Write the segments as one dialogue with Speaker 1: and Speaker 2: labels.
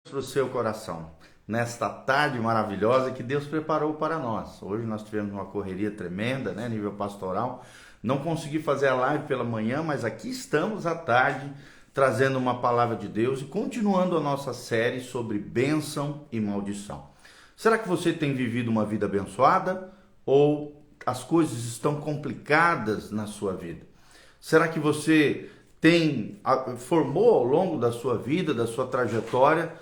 Speaker 1: Para o seu coração, nesta tarde maravilhosa que Deus preparou para nós. Hoje nós tivemos uma correria tremenda, né, nível pastoral. Não consegui fazer a live pela manhã, mas aqui estamos à tarde trazendo uma palavra de Deus e continuando a nossa série sobre bênção e maldição. Será que você tem vivido uma vida abençoada ou as coisas estão complicadas na sua vida? Será que você formou ao longo da sua vida, da sua trajetória,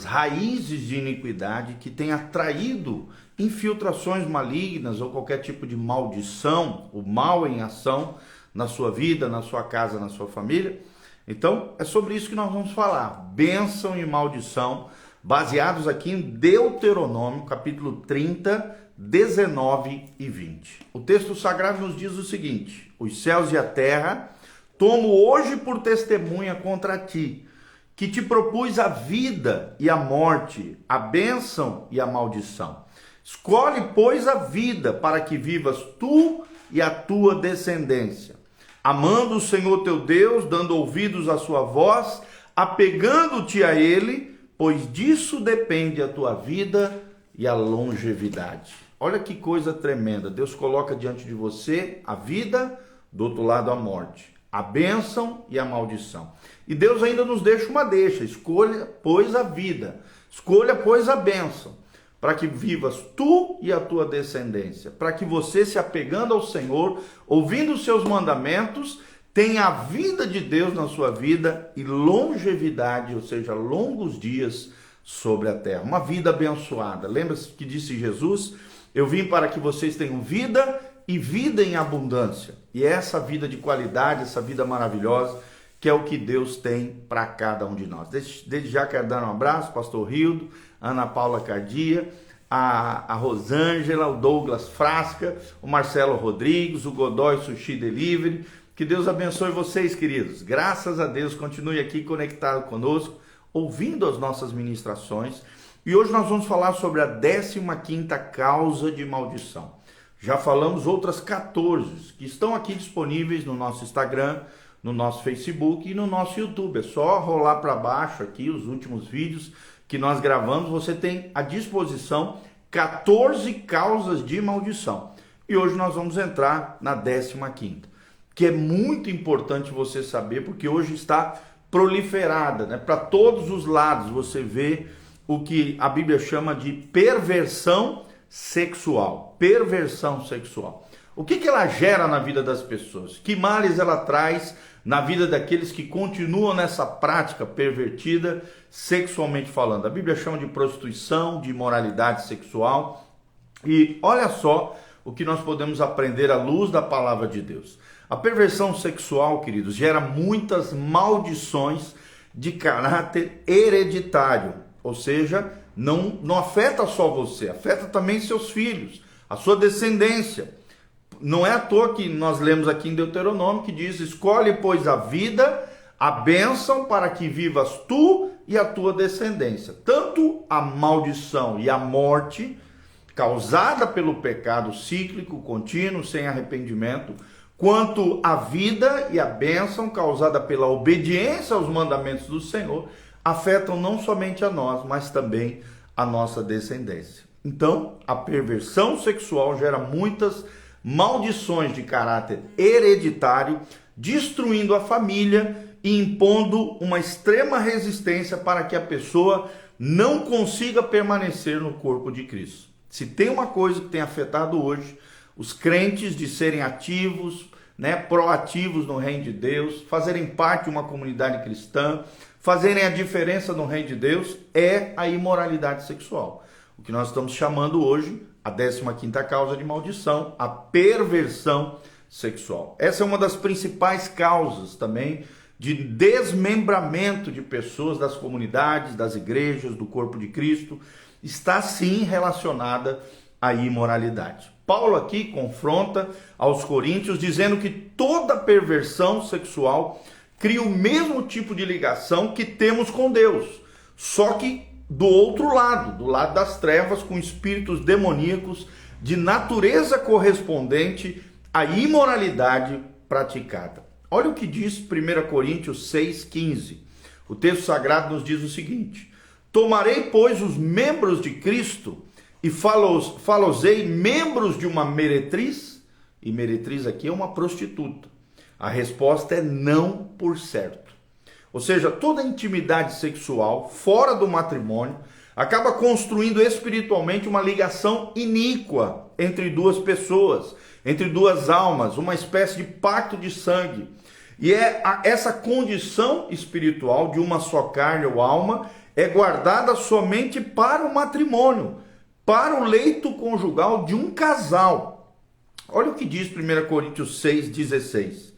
Speaker 1: raízes de iniquidade que tem atraído infiltrações malignas ou qualquer tipo de maldição, o mal em ação na sua vida, na sua casa, na sua família? Então, é sobre isso que nós vamos falar, bênção e maldição, baseados aqui em Deuteronômio, capítulo 30, 19 e 20. O texto sagrado nos diz o seguinte: os céus e a terra tomo hoje por testemunha contra ti, que te propus a vida e a morte, a bênção e a maldição. Escolhe, pois, a vida para que vivas tu e a tua descendência, amando o Senhor teu Deus, dando ouvidos à sua voz, apegando-te a ele, pois disso depende a tua vida e a longevidade. Olha que coisa tremenda. Deus coloca diante de você a vida, do outro lado a morte, a bênção e a maldição. E Deus ainda nos deixa uma deixa: escolha, pois, a vida, escolha, pois, a bênção, para que vivas tu e a tua descendência, para que você, se apegando ao Senhor, ouvindo os seus mandamentos, tenha a vida de Deus na sua vida e longevidade, ou seja, longos dias sobre a terra, uma vida abençoada. Lembra-se que disse Jesus: eu vim para que vocês tenham vida e vida em abundância. E é essa vida de qualidade, essa vida maravilhosa, que é o que Deus tem para cada um de nós. Desde já quero dar um abraço, pastor Rildo, Ana Paula Cardia, a Rosângela, o Douglas Frasca, o Marcelo Rodrigues, o Godoy Sushi Delivery. Que Deus abençoe vocês, queridos. Graças a Deus, continue aqui conectado conosco, ouvindo as nossas ministrações. E hoje nós vamos falar sobre a 15ª causa de maldição. Já falamos outras 14 que estão aqui disponíveis no nosso Instagram, no nosso Facebook e no nosso YouTube. É só rolar para baixo aqui os últimos vídeos que nós gravamos. Você tem à disposição 14 causas de maldição. E hoje nós vamos entrar na 15ª, que é muito importante você saber, porque hoje está proliferada, né? Para todos os lados você vê o que a Bíblia chama de perversão sexual. Perversão sexual. O que ela gera na vida das pessoas? Que males ela traz na vida daqueles que continuam nessa prática pervertida, sexualmente falando? A Bíblia chama de prostituição, de imoralidade sexual. E olha só o que nós podemos aprender à luz da palavra de Deus. A perversão sexual, queridos, gera muitas maldições de caráter hereditário. Ou seja, não afeta só você, afeta também seus filhos, a sua descendência. Não é à toa que nós lemos aqui em Deuteronômio que diz: escolhe, pois, a vida, a bênção, para que vivas tu e a tua descendência. Tanto a maldição e a morte causada pelo pecado cíclico, contínuo, sem arrependimento, quanto a vida e a bênção causada pela obediência aos mandamentos do Senhor, afetam não somente a nós, mas também a nossa descendência. Então, a perversão sexual gera muitas maldições de caráter hereditário, destruindo a família e impondo uma extrema resistência para que a pessoa não consiga permanecer no corpo de Cristo. Se tem uma coisa que tem afetado hoje os crentes de serem ativos, proativos no reino de Deus, fazerem parte de uma comunidade cristã, fazerem a diferença no reino de Deus, é a imoralidade sexual. O que nós estamos chamando hoje, a 15ª causa de maldição, a perversão sexual. Essa é uma das principais causas também de desmembramento de pessoas das comunidades, das igrejas, do corpo de Cristo. Está sim relacionada à imoralidade. Paulo aqui confronta aos coríntios dizendo que toda perversão sexual cria o mesmo tipo de ligação que temos com Deus, só que do outro lado, do lado das trevas, com espíritos demoníacos de natureza correspondente à imoralidade praticada. Olha o que diz 1 Coríntios 6,15. O texto sagrado nos diz o seguinte: tomarei, pois, os membros de Cristo e falosei membros de uma meretriz? E meretriz aqui é uma prostituta. A resposta é não, por certo. Ou seja, toda intimidade sexual fora do matrimônio acaba construindo espiritualmente uma ligação iníqua entre duas pessoas, entre duas almas, uma espécie de pacto de sangue. E essa condição espiritual de uma só carne ou alma é guardada somente para o matrimônio, para o leito conjugal de um casal. Olha o que diz 1 Coríntios 6,16.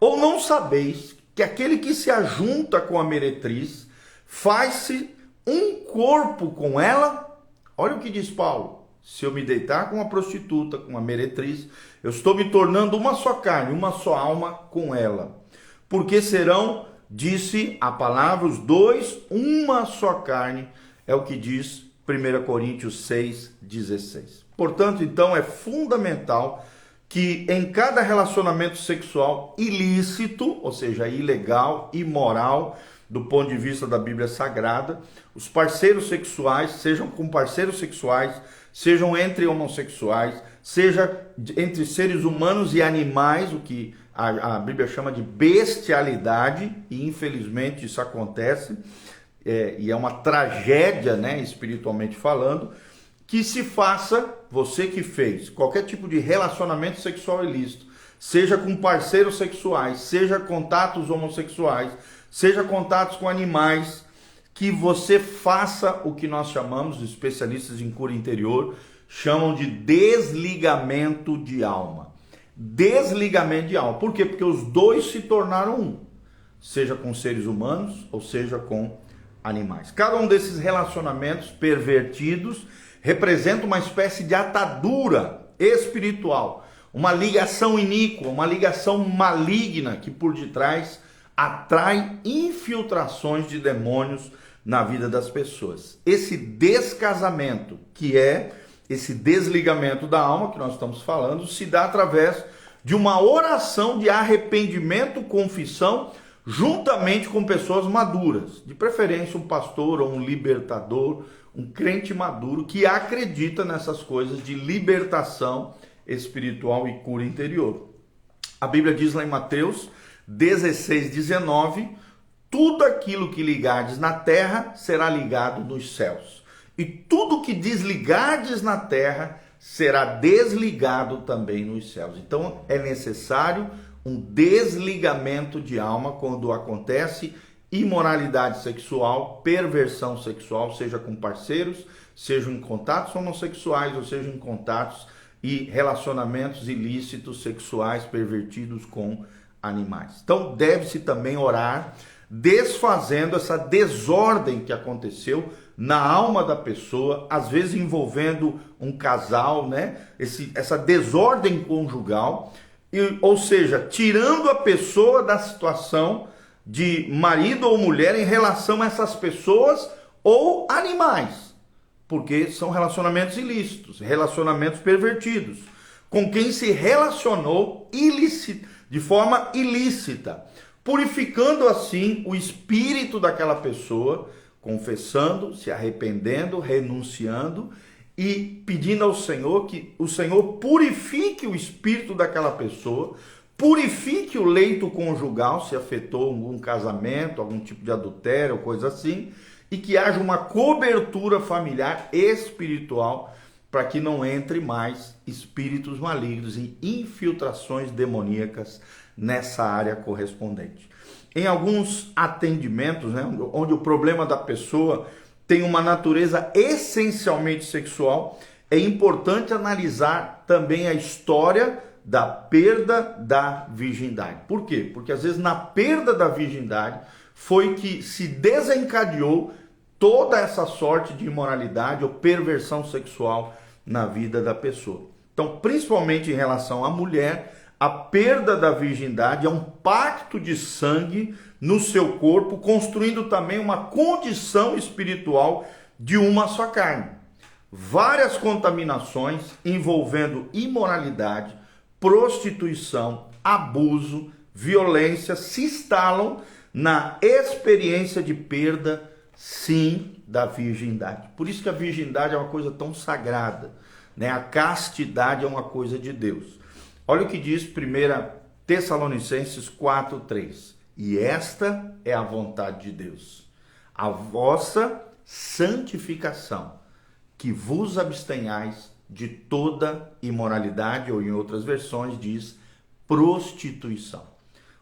Speaker 1: Ou não sabeis que aquele que se ajunta com a meretriz faz-se um corpo com ela? Olha o que diz Paulo: se eu me deitar com uma prostituta, com uma meretriz, eu estou me tornando uma só carne, uma só alma com ela. Porque serão, disse a palavra, os dois uma só carne, é o que diz 1 Coríntios 6,16. Portanto, então, é fundamental que em cada relacionamento sexual ilícito, ou seja, ilegal, imoral, do ponto de vista da Bíblia Sagrada, os parceiros sexuais, sejam com parceiros sexuais, sejam entre homossexuais, seja entre seres humanos e animais, o que a Bíblia chama de bestialidade, e infelizmente isso acontece, e é uma tragédia, né, espiritualmente falando, que se faça, você que fez qualquer tipo de relacionamento sexual ilícito, seja com parceiros sexuais, seja contatos homossexuais, seja contatos com animais, que você faça o que nós chamamos, os especialistas em cura interior, chamam de desligamento de alma. Desligamento de alma. Por quê? Porque os dois se tornaram um, seja com seres humanos ou seja com animais. Cada um desses relacionamentos pervertidos representa uma espécie de atadura espiritual, uma ligação iníqua, uma ligação maligna que por detrás atrai infiltrações de demônios na vida das pessoas. Esse descasamento, que é esse desligamento da alma que nós estamos falando, se dá através de uma oração de arrependimento, confissão, juntamente com pessoas maduras, de preferência um pastor ou um libertador, um crente maduro que acredita nessas coisas de libertação espiritual e cura interior. A Bíblia diz lá em Mateus 16:19, tudo aquilo que ligardes na terra será ligado nos céus, e tudo que desligardes na terra será desligado também nos céus. Então é necessário um desligamento de alma quando acontece imoralidade sexual, perversão sexual, seja com parceiros, seja em contatos homossexuais, ou seja em contatos e relacionamentos ilícitos sexuais pervertidos com animais. Então deve-se também orar desfazendo essa desordem que aconteceu na alma da pessoa, às vezes envolvendo um casal, né? Essa desordem conjugal, ou seja, tirando a pessoa da situação de marido ou mulher em relação a essas pessoas ou animais, porque são relacionamentos ilícitos, relacionamentos pervertidos, com quem se relacionou de forma ilícita, purificando assim o espírito daquela pessoa, confessando, se arrependendo, renunciando e pedindo ao Senhor que o Senhor purifique o espírito daquela pessoa, purifique o leito conjugal, se afetou algum casamento, algum tipo de adultério, coisa assim, e que haja uma cobertura familiar espiritual para que não entre mais espíritos malignos e infiltrações demoníacas nessa área correspondente. Em alguns atendimentos, né, onde o problema da pessoa tem uma natureza essencialmente sexual, é importante analisar também a história da perda da virgindade. Por quê? Porque às vezes na perda da virgindade foi que se desencadeou toda essa sorte de imoralidade ou perversão sexual na vida da pessoa. Então, principalmente em relação à mulher, a perda da virgindade é um pacto de sangue no seu corpo, construindo também uma condição espiritual de uma só carne. Várias contaminações envolvendo imoralidade, prostituição, abuso, violência se instalam na experiência de perda, sim, da virgindade. Por isso que a virgindade é uma coisa tão sagrada, né? A castidade é uma coisa de Deus. Olha o que diz 1 Tessalonicenses 4:3. E esta é a vontade de Deus, a vossa santificação, que vos abstenhais de toda imoralidade, ou em outras versões diz prostituição.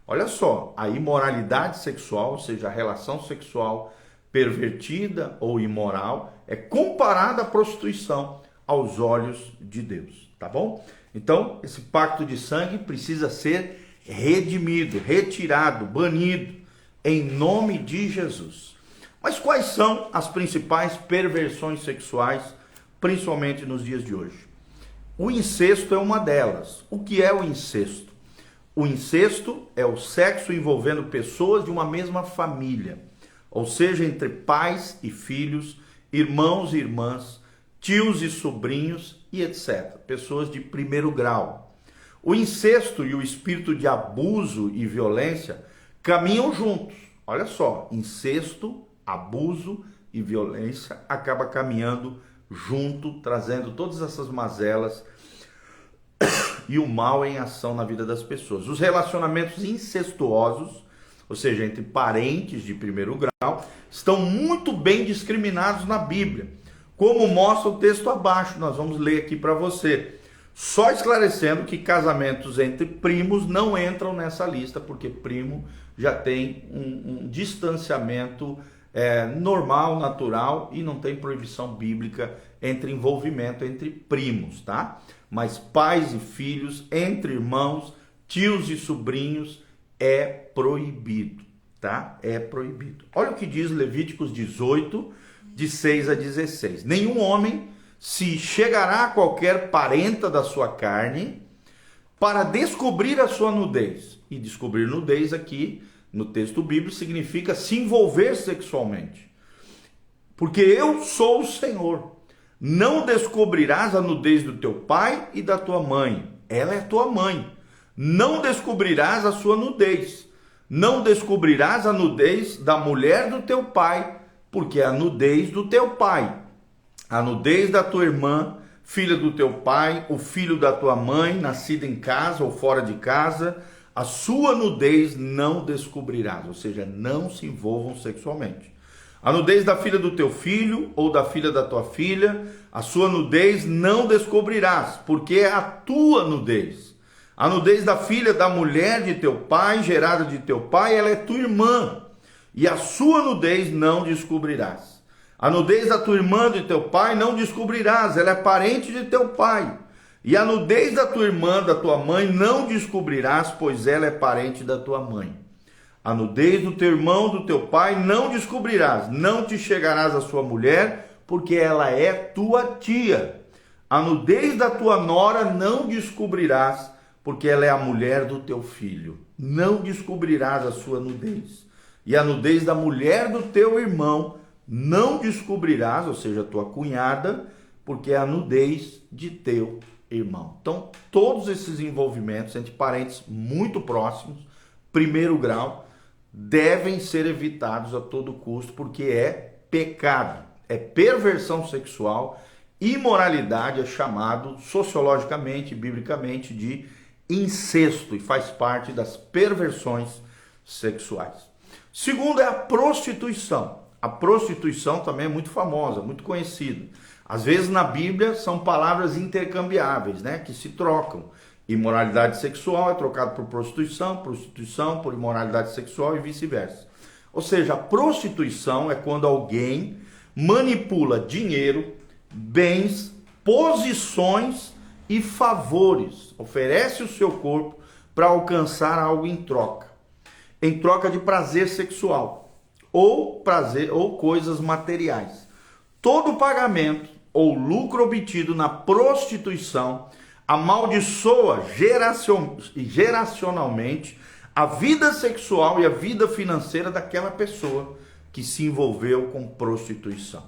Speaker 1: Olha só, a imoralidade sexual, ou seja, a relação sexual pervertida ou imoral, é comparada à prostituição aos olhos de Deus, tá bom? Então, esse pacto de sangue precisa ser redimido, retirado, banido, em nome de Jesus. Mas quais são as principais perversões sexuais, principalmente nos dias de hoje? O incesto é uma delas. O que é o incesto? O incesto é o sexo envolvendo pessoas de uma mesma família, ou seja, entre pais e filhos, irmãos e irmãs, tios e sobrinhos e etc. Pessoas de primeiro grau. O incesto e o espírito de abuso e violência caminham juntos. Olha só, incesto, abuso e violência acaba caminhando junto, trazendo todas essas mazelas e o mal em ação na vida das pessoas. Os relacionamentos incestuosos, ou seja, entre parentes de primeiro grau, estão muito bem discriminados na Bíblia, como mostra o texto abaixo. Nós vamos ler aqui para você. Só esclarecendo que casamentos entre primos não entram nessa lista, porque primo já tem um distanciamento normal, natural, e não tem proibição bíblica entre envolvimento entre primos, tá? Mas pais e filhos, entre irmãos, tios e sobrinhos, é proibido, tá? É proibido. Olha o que diz Levíticos 18, de 6 a 16. Nenhum homem se chegará a qualquer parenta da sua carne para descobrir a sua nudez. E descobrir nudez aqui, no texto bíblico, significa se envolver sexualmente. Porque eu sou o Senhor. Não descobrirás a nudez do teu pai e da tua mãe. Ela é tua mãe. Não descobrirás a sua nudez. Não descobrirás a nudez da mulher do teu pai, porque é a nudez do teu pai. A nudez da tua irmã, filha do teu pai, o filho da tua mãe, nascida em casa ou fora de casa, a sua nudez não descobrirás, ou seja, não se envolvam sexualmente. A nudez da filha do teu filho ou da filha da tua filha, a sua nudez não descobrirás, porque é a tua nudez. A nudez da filha da mulher de teu pai, gerada de teu pai, ela é tua irmã, e a sua nudez não descobrirás. A nudez da tua irmã de teu pai não descobrirás, ela é parente de teu pai. E a nudez da tua irmã, da tua mãe, não descobrirás, pois ela é parente da tua mãe. A nudez do teu irmão, do teu pai, não descobrirás, não te chegarás à sua mulher, porque ela é tua tia. A nudez da tua nora não descobrirás, porque ela é a mulher do teu filho. Não descobrirás a sua nudez. E a nudez da mulher do teu irmão não descobrirás, ou seja, a tua cunhada, porque é a nudez de teu irmão. Então, todos esses envolvimentos entre parentes muito próximos, primeiro grau, devem ser evitados a todo custo, porque é pecado, é perversão sexual, imoralidade, é chamado sociologicamente, biblicamente, de incesto, e faz parte das perversões sexuais. Segundo é a prostituição. A prostituição também é muito famosa, muito conhecida. Às vezes na Bíblia são palavras intercambiáveis, né, que se trocam. Imoralidade sexual é trocado por prostituição, prostituição por imoralidade sexual e vice-versa. Ou seja, a prostituição é quando alguém manipula dinheiro, bens, posições e favores, oferece o seu corpo para alcançar algo em troca de prazer sexual ou coisas materiais. Todo pagamento ou lucro obtido na prostituição amaldiçoa geracionalmente a vida sexual e a vida financeira daquela pessoa que se envolveu com prostituição.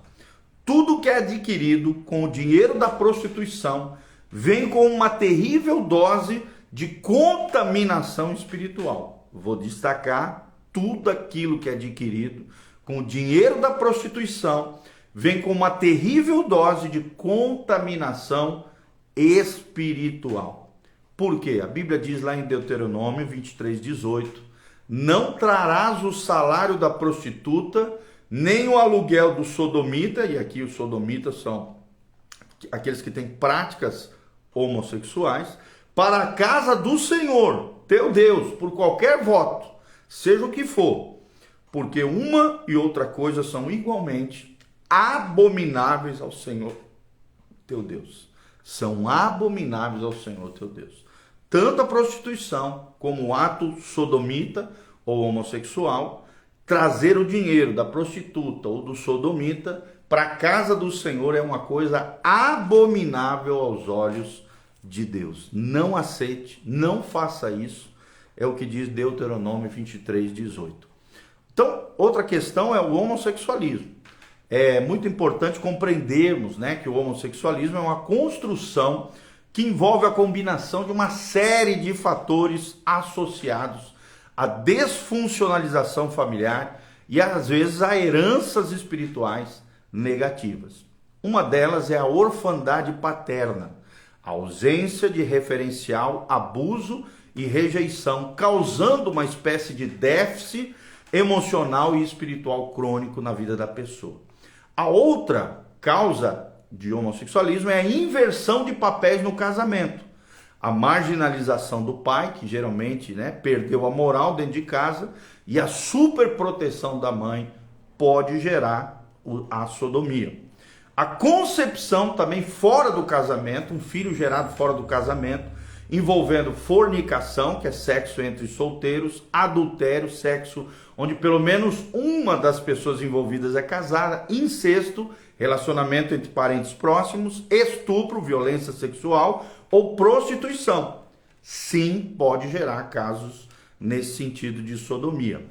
Speaker 1: Tudo que é adquirido com o dinheiro da prostituição vem com uma terrível dose de contaminação espiritual. Vou destacar tudo aquilo que é adquirido com o dinheiro da prostituição vem com uma terrível dose de contaminação espiritual. Por quê? A Bíblia diz lá em Deuteronômio 23:18, não trarás o salário da prostituta, nem o aluguel do sodomita, e aqui os sodomitas são aqueles que têm práticas homossexuais, para a casa do Senhor, teu Deus, por qualquer voto, seja o que for, porque uma e outra coisa são igualmente abomináveis ao Senhor, teu Deus. São abomináveis ao Senhor, teu Deus. Tanto a prostituição como o ato sodomita ou homossexual, trazer o dinheiro da prostituta ou do sodomita para a casa do Senhor é uma coisa abominável aos olhos de Deus. Não aceite, não faça isso. É o que diz Deuteronômio 23:18. Então, outra questão é o homossexualismo. É muito importante compreendermos, né, que o homossexualismo é uma construção que envolve a combinação de uma série de fatores associados à desfuncionalização familiar e, às vezes, a heranças espirituais negativas. Uma delas é a orfandade paterna, a ausência de referencial, abuso e rejeição, causando uma espécie de déficit emocional e espiritual crônico na vida da pessoa. A outra causa de homossexualismo é a inversão de papéis no casamento. A marginalização do pai, que geralmente, né, perdeu a moral dentro de casa, e a superproteção da mãe pode gerar a sodomia. A concepção também fora do casamento, um filho gerado fora do casamento, envolvendo fornicação, que é sexo entre solteiros, adultério, sexo onde pelo menos uma das pessoas envolvidas é casada, incesto, relacionamento entre parentes próximos, estupro, violência sexual ou prostituição. Sim, pode gerar casos nesse sentido de sodomia.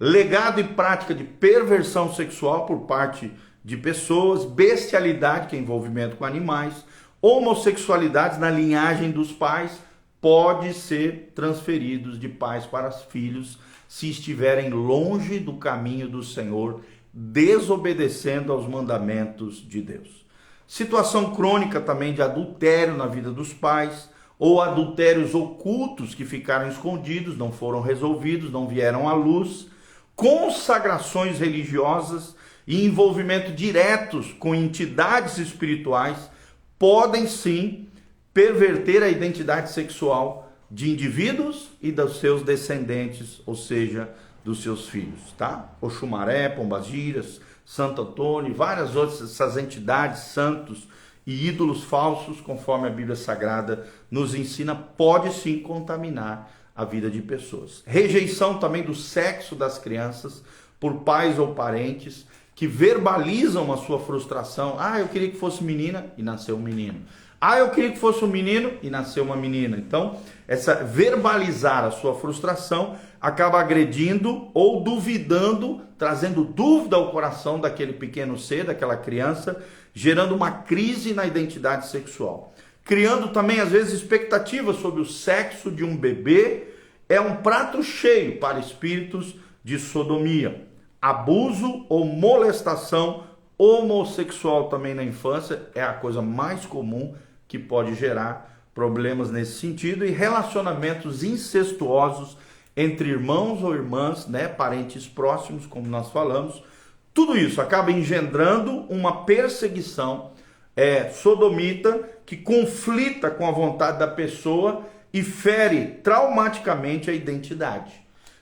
Speaker 1: Legado e prática de perversão sexual por parte de pessoas, bestialidade, que é envolvimento com animais, homossexualidade na linhagem dos pais, pode ser transferidos de pais para filhos se estiverem longe do caminho do Senhor, desobedecendo aos mandamentos de Deus. Situação crônica também de adultério na vida dos pais, ou adultérios ocultos que ficaram escondidos, não foram resolvidos, não vieram à luz, consagrações religiosas e envolvimento diretos com entidades espirituais podem sim perverter a identidade sexual de indivíduos e dos seus descendentes, ou seja, dos seus filhos, tá? Oxumaré, Pombagiras, Santo Antônio, várias outras, essas entidades, santos e ídolos falsos, conforme a Bíblia Sagrada nos ensina, pode sim contaminar a vida de pessoas. Rejeição também do sexo das crianças por pais ou parentes que verbalizam a sua frustração. Ah, eu queria que fosse menina e nasceu um menino. Ah, eu queria que fosse um menino e nasceu uma menina. Então, essa verbalizar a sua frustração acaba agredindo ou duvidando, trazendo dúvida ao coração daquele pequeno ser, daquela criança, gerando uma crise na identidade sexual. Criando também, às vezes, expectativas sobre o sexo de um bebê. É um prato cheio para espíritos de sodomia. Abuso ou molestação homossexual também na infância é a coisa mais comum que pode gerar problemas nesse sentido, e relacionamentos incestuosos entre irmãos ou irmãs, né, parentes próximos, como nós falamos. Tudo isso acaba engendrando uma perseguição sodomita que conflita com a vontade da pessoa e fere traumaticamente a identidade.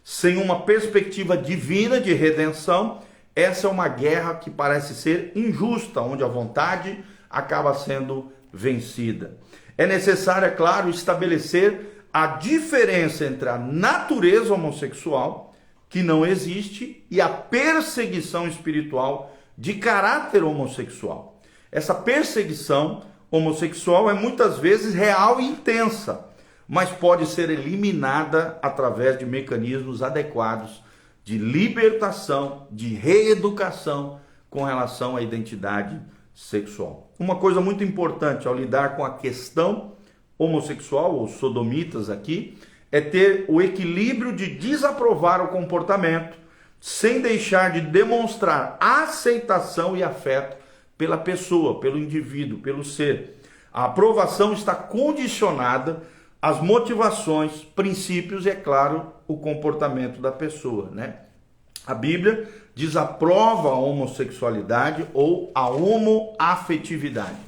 Speaker 1: Sem uma perspectiva divina de redenção, essa é uma guerra que parece ser injusta, onde a vontade acaba sendo vencida. É necessário, é claro, estabelecer a diferença entre a natureza homossexual, que não existe, e a perseguição espiritual de caráter homossexual. Essa perseguição homossexual é muitas vezes real e intensa, mas pode ser eliminada através de mecanismos adequados de libertação, de reeducação com relação à identidade sexual. Uma coisa muito importante ao lidar com a questão homossexual, ou sodomitas aqui, é ter o equilíbrio de desaprovar o comportamento, sem deixar de demonstrar aceitação e afeto pela pessoa, pelo indivíduo, pelo ser. A aprovação está condicionada às motivações, princípios e, é claro, o comportamento da pessoa, né? A Bíblia desaprova a homossexualidade ou a homoafetividade,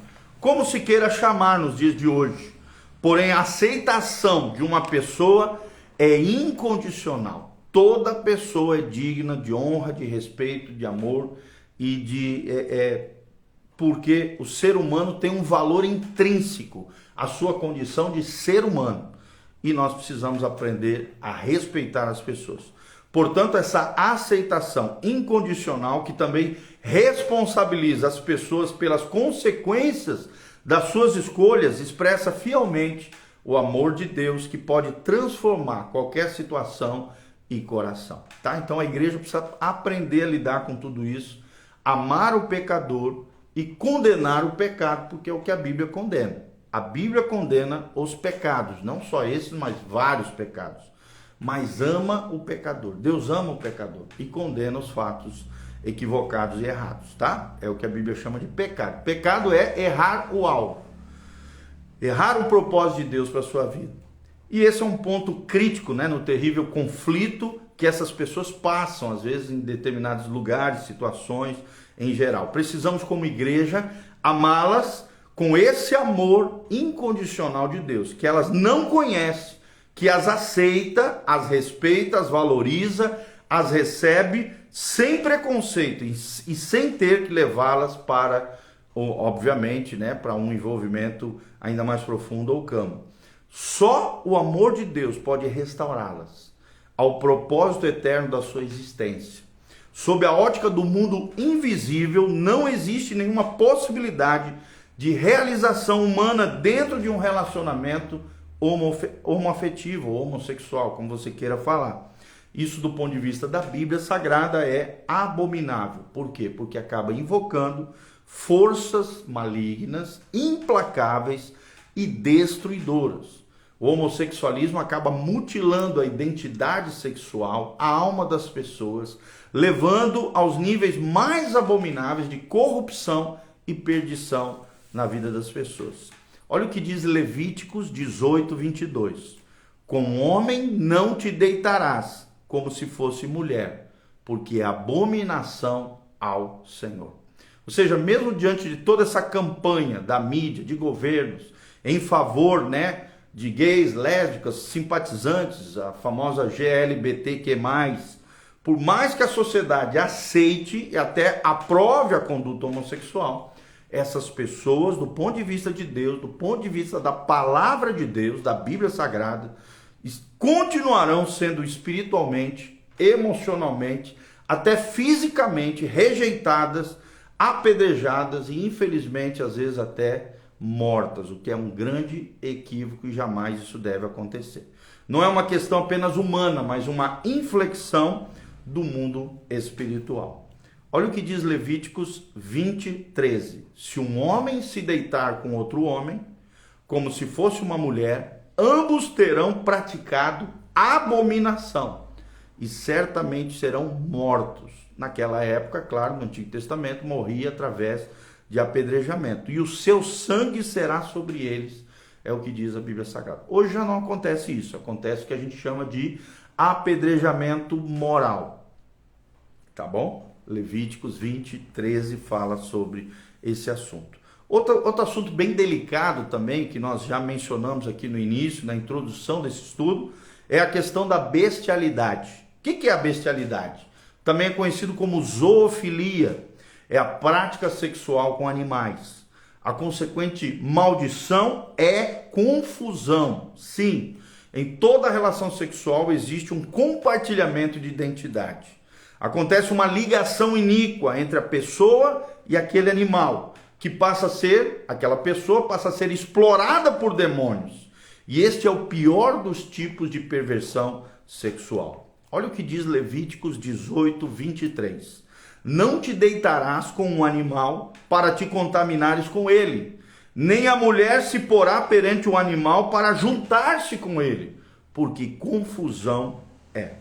Speaker 1: como se queira chamar nos dias de hoje. Porém, a aceitação de uma pessoa é incondicional. Toda pessoa é digna de honra, de respeito, de amor e porque o ser humano tem um valor intrínseco, a sua condição de ser humano. E nós precisamos aprender a respeitar as pessoas. Portanto, essa aceitação incondicional, que também responsabiliza as pessoas pelas consequências das suas escolhas, expressa fielmente o amor de Deus, que pode transformar qualquer situação e coração. Tá? Então a igreja precisa aprender a lidar com tudo isso, amar o pecador e condenar o pecado, porque é o que a Bíblia condena. A Bíblia condena os pecados, não só esses, mas vários pecados. Mas ama o pecador. Deus ama o pecador e condena os fatos equivocados e errados, tá? É o que a Bíblia chama de pecado. Pecado é errar o alvo, errar o propósito de Deus para a sua vida. E esse é um ponto crítico, né, no terrível conflito que essas pessoas passam, às vezes, em determinados lugares, situações em geral. Precisamos, como igreja, amá-las com esse amor incondicional de Deus, que elas não conhecem, que as aceita, as respeita, as valoriza, as recebe sem preconceito e sem ter que levá-las para, obviamente, né, para um envolvimento ainda mais profundo ou cama. Só o amor de Deus pode restaurá-las ao propósito eterno da sua existência. Sob a ótica do mundo invisível, não existe nenhuma possibilidade de realização humana dentro de um relacionamento homoafetivo ou homossexual, como você queira falar. Isso, do ponto de vista da Bíblia Sagrada, é abominável. Por quê? Porque acaba invocando forças malignas, implacáveis e destruidoras. O homossexualismo acaba mutilando a identidade sexual, a alma das pessoas, levando aos níveis mais abomináveis de corrupção e perdição na vida das pessoas. Olha o que diz Levíticos 18, 22. Com homem não te deitarás, como se fosse mulher, porque é abominação ao Senhor. Ou seja, mesmo diante de toda essa campanha da mídia, de governos, em favor, né, de gays, lésbicas, simpatizantes, a famosa GLBTQ+, por mais que a sociedade aceite e até aprove a conduta homossexual, essas pessoas, do ponto de vista de Deus, do ponto de vista da palavra de Deus, da Bíblia Sagrada, continuarão sendo espiritualmente, emocionalmente, até fisicamente rejeitadas, apedrejadas e, infelizmente, às vezes até mortas, o que é um grande equívoco e jamais isso deve acontecer. Não é uma questão apenas humana, mas uma inflexão do mundo espiritual. Olha o que diz Levíticos 20, 13. Se um homem se deitar com outro homem, como se fosse uma mulher, ambos terão praticado abominação e certamente serão mortos. Naquela época, claro, no Antigo Testamento, morria através de apedrejamento. E o seu sangue será sobre eles, é o que diz a Bíblia Sagrada. Hoje já não acontece isso, acontece o que a gente chama de apedrejamento moral. Tá bom? Levíticos 20, 13 fala sobre esse assunto. Outro assunto bem delicado também, que nós já mencionamos aqui no início, na introdução desse estudo, é a questão da bestialidade. O que é a bestialidade? Também é conhecido como zoofilia. É a prática sexual com animais. A consequente maldição é confusão. Sim, em toda relação sexual existe um compartilhamento de identidade. Acontece uma ligação iníqua entre a pessoa e aquele animal, que aquela pessoa passa a ser explorada por demônios. E este é o pior dos tipos de perversão sexual. Olha o que diz Levíticos 18, 23. Não te deitarás com um animal para te contaminares com ele, nem a mulher se porá perante o animal para juntar-se com ele, porque confusão é.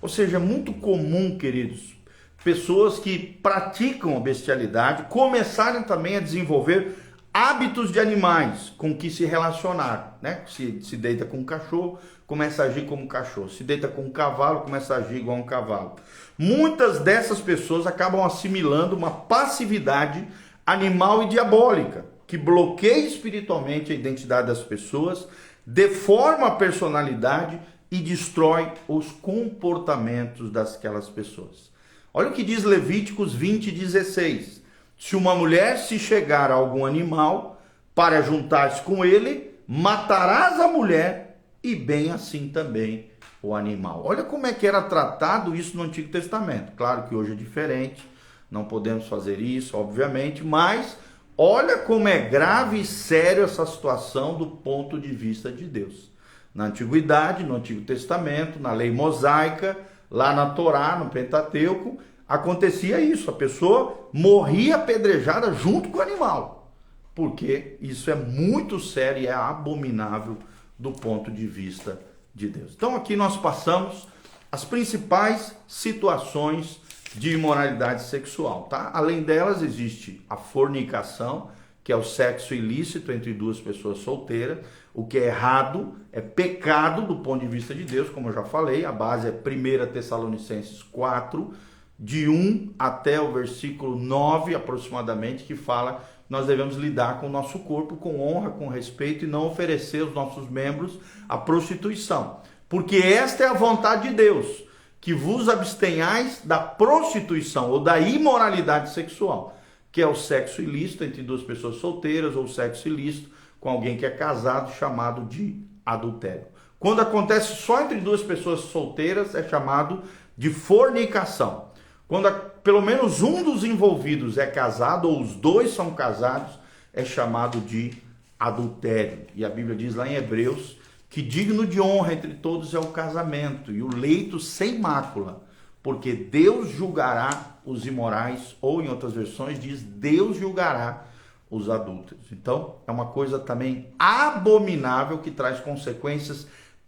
Speaker 1: Ou seja, é muito comum, queridos, pessoas que praticam a bestialidade começarem também a desenvolver hábitos de animais com que se relacionar, né? Se deita com um cachorro, começa a agir como um cachorro. Se deita com um cavalo, começa a agir igual um cavalo. Muitas dessas pessoas acabam assimilando uma passividade animal e diabólica, que bloqueia espiritualmente a identidade das pessoas, deforma a personalidade e destrói os comportamentos daquelas pessoas. Olha o que diz Levíticos 20:16. Se uma mulher se chegar a algum animal para juntar-se com ele, matarás a mulher e bem assim também o animal. Olha como é que era tratado isso no Antigo Testamento. Claro que hoje é diferente, não podemos fazer isso, obviamente, mas olha como é grave e sério essa situação do ponto de vista de Deus. Na Antiguidade, no Antigo Testamento, na lei mosaica, lá na Torá, no Pentateuco, acontecia isso, a pessoa morria apedrejada junto com o animal, porque isso é muito sério e é abominável do ponto de vista de Deus. Então aqui nós passamos as principais situações de imoralidade sexual, tá? Além delas existe a fornicação, que é o sexo ilícito entre duas pessoas solteiras, o que é errado, é pecado do ponto de vista de Deus, como eu já falei, a base é 1 Tessalonicenses 4, de 1 até o versículo 9 aproximadamente, que fala que nós devemos lidar com o nosso corpo com honra, com respeito e não oferecer os nossos membros à prostituição. Porque esta é a vontade de Deus, que vos abstenhais da prostituição ou da imoralidade sexual, que é o sexo ilícito entre duas pessoas solteiras ou o sexo ilícito com alguém que é casado, chamado de adultério. Quando acontece só entre duas pessoas solteiras, é chamado de fornicação. Quando pelo menos um dos envolvidos é casado, ou os dois são casados, é chamado de adultério. E a Bíblia diz lá em Hebreus que digno de honra entre todos é o casamento e o leito sem mácula, porque Deus julgará os imorais, ou em outras versões diz Deus julgará os adúlteros. Então é uma coisa também abominável que traz consequências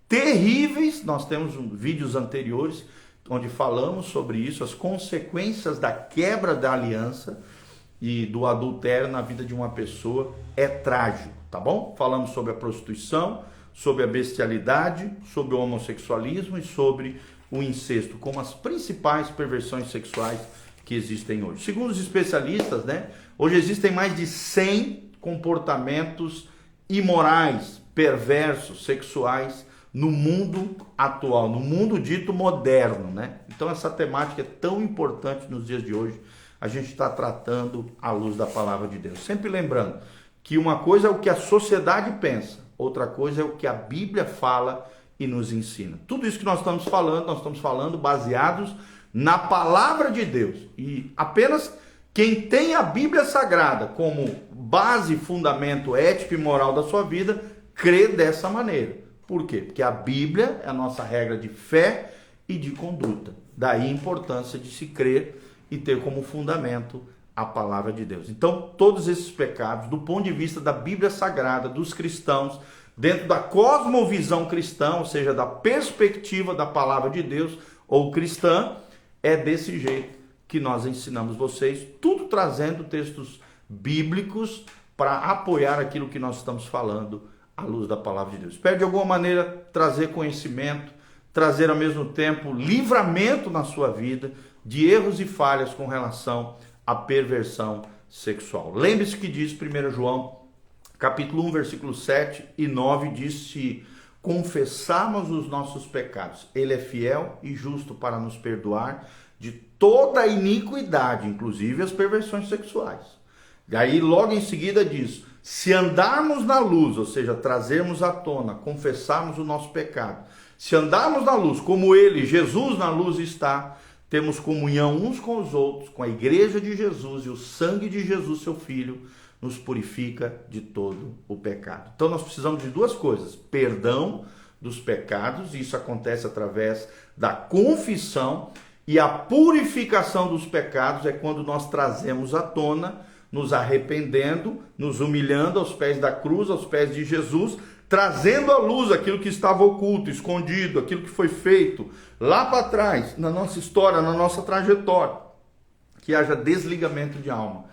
Speaker 1: terríveis. Nós temos vídeos anteriores onde falamos sobre isso, as consequências da quebra da aliança e do adultério na vida de uma pessoa é trágico, tá bom? Falamos sobre a prostituição, sobre a bestialidade, sobre o homossexualismo e sobre o incesto, como as principais perversões sexuais que existem hoje. Segundo os especialistas, né, hoje existem mais de 100 comportamentos imorais, perversos, sexuais, no mundo atual, no mundo dito moderno, né? Então essa temática é tão importante nos dias de hoje, a gente está tratando à luz da palavra de Deus. Sempre lembrando que uma coisa é o que a sociedade pensa, outra coisa é o que a Bíblia fala e nos ensina. Tudo isso que nós estamos falando baseados na palavra de Deus. E apenas quem tem a Bíblia Sagrada como base e fundamento ético e moral da sua vida, crê dessa maneira. Por quê? Porque a Bíblia é a nossa regra de fé e de conduta. Daí a importância de se crer e ter como fundamento a palavra de Deus. Então, todos esses pecados, do ponto de vista da Bíblia Sagrada, dos cristãos, dentro da cosmovisão cristã, ou seja, da perspectiva da palavra de Deus ou cristã, é desse jeito que nós ensinamos vocês, tudo trazendo textos bíblicos para apoiar aquilo que nós estamos falando à luz da palavra de Deus. Espero de alguma maneira trazer conhecimento, trazer ao mesmo tempo livramento na sua vida de erros e falhas com relação à perversão sexual. Lembre-se que diz 1 João, capítulo 1, versículos 7 e 9, diz: se confessarmos os nossos pecados, Ele é fiel e justo para nos perdoar de toda a iniquidade, inclusive as perversões sexuais. E aí logo em seguida diz: se andarmos na luz, ou seja, trazermos à tona, confessarmos o nosso pecado, se andarmos na luz, como Ele, Jesus na luz está, temos comunhão uns com os outros, com a igreja de Jesus, e o sangue de Jesus, seu Filho, nos purifica de todo o pecado. Então nós precisamos de duas coisas: perdão dos pecados, e isso acontece através da confissão, e a purificação dos pecados é quando nós trazemos à tona, nos arrependendo, nos humilhando aos pés da cruz, aos pés de Jesus, trazendo à luz aquilo que estava oculto, escondido, aquilo que foi feito lá para trás, na nossa história, na nossa trajetória. Que haja desligamento de alma,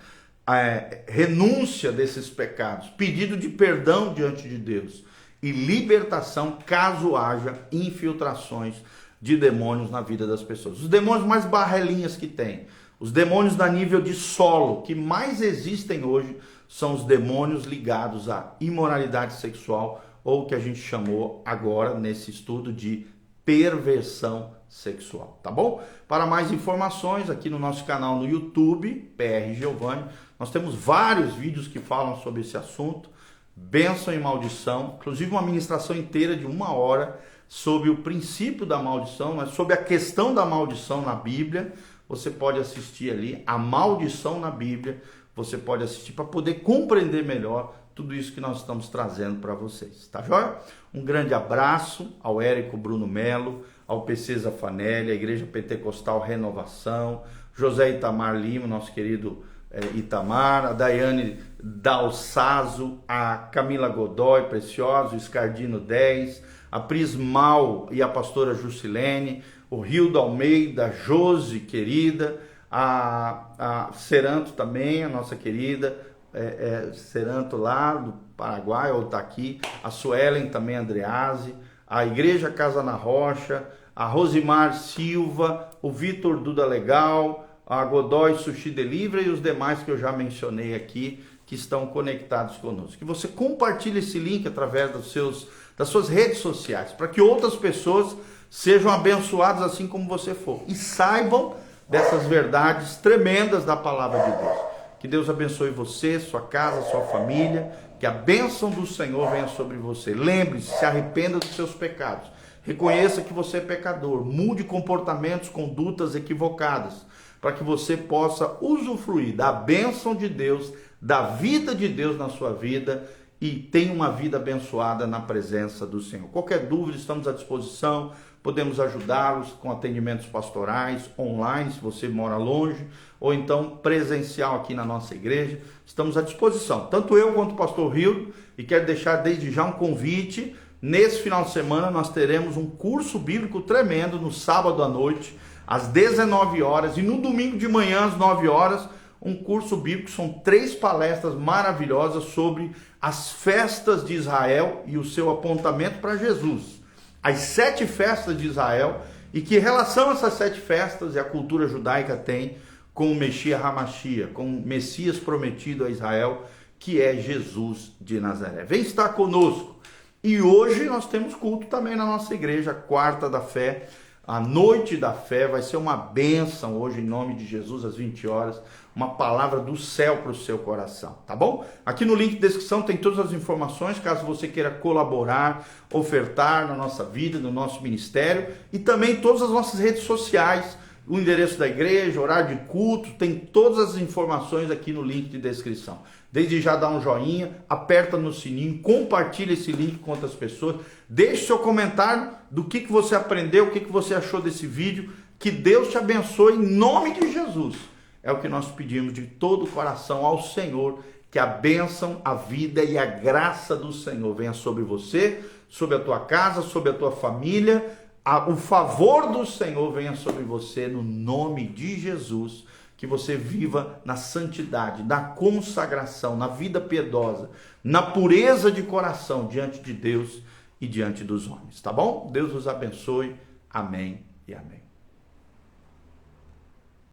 Speaker 1: renúncia desses pecados, pedido de perdão diante de Deus e libertação caso haja infiltrações de demônios na vida das pessoas. Os demônios mais barrelinhas que tem, os demônios da nível de solo que mais existem hoje são os demônios ligados à imoralidade sexual, ou o que a gente chamou agora nesse estudo de perversão sexual, tá bom? Para mais informações aqui no nosso canal no YouTube, PR Giovanni, nós temos vários vídeos que falam sobre esse assunto, bênção e maldição, inclusive uma ministração inteira de 1 hora sobre o princípio da maldição, mas sobre a questão da maldição na Bíblia. Você pode assistir ali, a maldição na Bíblia, você pode assistir para poder compreender melhor tudo isso que nós estamos trazendo para vocês, tá joia? Um grande abraço ao Érico Bruno Melo, ao PC Zafanelli, à Igreja Pentecostal Renovação, José Itamar Lima, nosso querido Itamar, a Daiane Dalsazo, a Camila Godoy, Precioso, Escardino 10, a Prismal e a pastora Jusilene, o Rildo Almeida, Josi, querida, a Seranto também, a nossa querida, Seranto lá do Paraguai, ou está aqui, a Suelen também, Andrease, a Igreja Casa na Rocha, a Rosimar Silva, o Vitor Duda Legal, a Godoy Sushi Delivery e os demais que eu já mencionei aqui, que estão conectados conosco. Que você compartilhe esse link através das suas redes sociais, para que outras pessoas sejam abençoadas assim como você for, e saibam dessas verdades tremendas da palavra de Deus. Que Deus abençoe você, sua casa, sua família, que a bênção do Senhor venha sobre você. Lembre-se, se arrependa dos seus pecados, reconheça que você é pecador, mude comportamentos, condutas equivocadas, para que você possa usufruir da bênção de Deus, da vida de Deus na sua vida e tenha uma vida abençoada na presença do Senhor. Qualquer dúvida, estamos à disposição, podemos ajudá-los com atendimentos pastorais, online, se você mora longe, ou então presencial aqui na nossa igreja. Estamos à disposição, tanto eu quanto o pastor Rildo, e quero deixar desde já um convite. Nesse final de semana nós teremos um curso bíblico tremendo no sábado à noite, às 19 horas, e no domingo de manhã às 9 horas, um curso bíblico. São 3 palestras maravilhosas sobre as festas de Israel e o seu apontamento para Jesus. As 7 festas de Israel, e que relação essas 7 festas e a cultura judaica tem com o Messias Hamashia, com o Messias prometido a Israel, que é Jesus de Nazaré. Vem estar conosco. E hoje nós temos culto também na nossa igreja, Quarta da Fé, a Noite da Fé. Vai ser uma bênção hoje, em nome de Jesus, às 20 horas, uma palavra do céu para o seu coração, tá bom? Aqui no link de descrição tem todas as informações, caso você queira colaborar, ofertar na nossa vida, no nosso ministério, e também todas as nossas redes sociais, o endereço da igreja, horário de culto, tem todas as informações aqui no link de descrição. Desde já dá um joinha, aperta no sininho, compartilha esse link com outras pessoas, deixe seu comentário do que você aprendeu, o que você achou desse vídeo. Que Deus te abençoe em nome de Jesus. É o que nós pedimos de todo o coração ao Senhor, que a bênção, a vida e a graça do Senhor venha sobre você, sobre a tua casa, sobre a tua família. O favor do Senhor venha sobre você no nome de Jesus. Que você viva na santidade, na consagração, na vida piedosa, na pureza de coração diante de Deus e diante dos homens, tá bom? Deus os abençoe. Amém e amém.